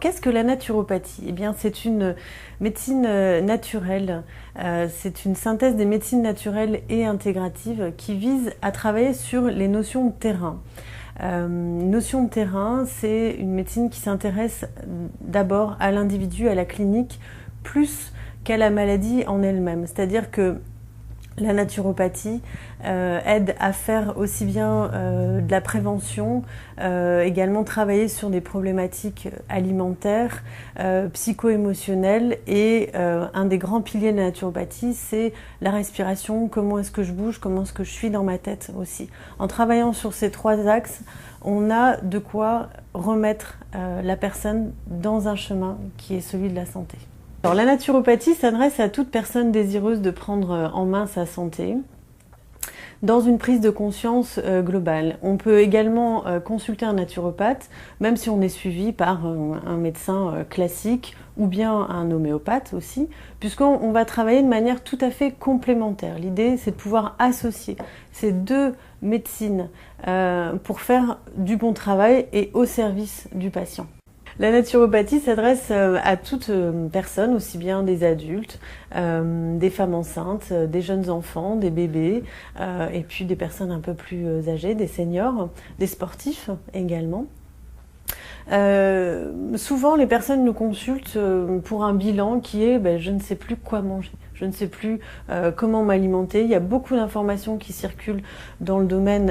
qu'est-ce que la naturopathie? Eh bien, c'est une médecine naturelle, c'est une synthèse des médecines naturelles et intégratives qui vise à travailler sur les notions de terrain. Notion de terrain, c'est une médecine qui s'intéresse d'abord à l'individu, à la clinique, plus qu'à la maladie en elle-même. C'est-à-dire que la naturopathie aide à faire aussi bien de la prévention, également travailler sur des problématiques alimentaires, psycho-émotionnelles et un des grands piliers de la naturopathie, c'est la respiration, comment est-ce que je bouge, comment est-ce que je suis dans ma tête aussi. En travaillant sur ces trois axes, on a de quoi remettre la personne dans un chemin qui est celui de la santé. Alors, la naturopathie s'adresse à toute personne désireuse de prendre en main sa santé dans une prise de conscience globale. On peut également consulter un naturopathe, même si on est suivi par un médecin classique ou bien un homéopathe aussi, puisqu'on va travailler de manière tout à fait complémentaire. L'idée, c'est de pouvoir associer ces deux médecines pour faire du bon travail et au service du patient. La naturopathie s'adresse à toute personne, aussi bien des adultes, des femmes enceintes, des jeunes enfants, des bébés, et puis des personnes un peu plus âgées, des seniors, des sportifs également. Souvent, les personnes nous consultent pour un bilan qui est je ne sais plus quoi manger, je ne sais plus comment m'alimenter. Il y a beaucoup d'informations qui circulent dans le domaine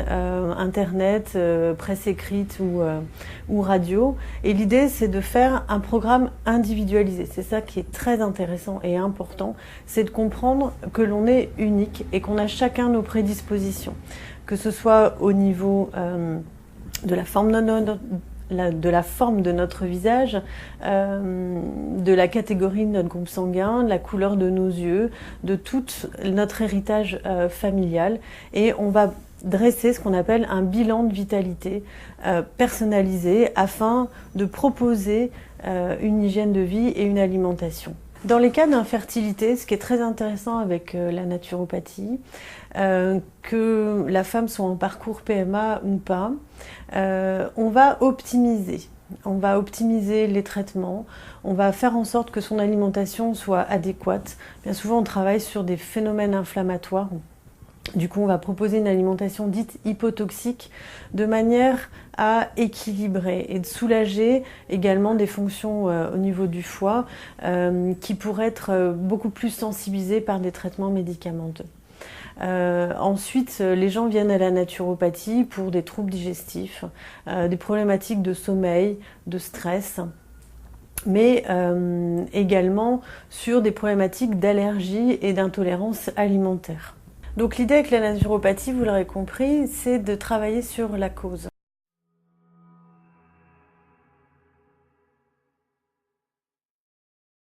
internet, presse écrite ou radio. Et l'idée, c'est de faire un programme individualisé. C'est ça qui est très intéressant et important, c'est de comprendre que l'on est unique et qu'on a chacun nos prédispositions, que ce soit au niveau de la forme de notre visage, de la catégorie de notre groupe sanguin, de la couleur de nos yeux, de tout notre héritage familial. Et on va dresser ce qu'on appelle un bilan de vitalité personnalisé afin de proposer une hygiène de vie et une alimentation. Dans les cas d'infertilité, ce qui est très intéressant avec la naturopathie, que la femme soit en parcours PMA ou pas, on va optimiser. On va optimiser les traitements, on va faire en sorte que son alimentation soit adéquate. Bien souvent, on travaille sur des phénomènes inflammatoires. Du coup, on va proposer une alimentation dite hypotoxique de manière à équilibrer et de soulager également des fonctions au niveau du foie qui pourraient être beaucoup plus sensibilisées par des traitements médicamenteux. Ensuite, les gens viennent à la naturopathie pour des troubles digestifs, des problématiques de sommeil, de stress, mais également sur des problématiques d'allergie et d'intolérance alimentaire. Donc l'idée avec la naturopathie, vous l'aurez compris, c'est de travailler sur la cause.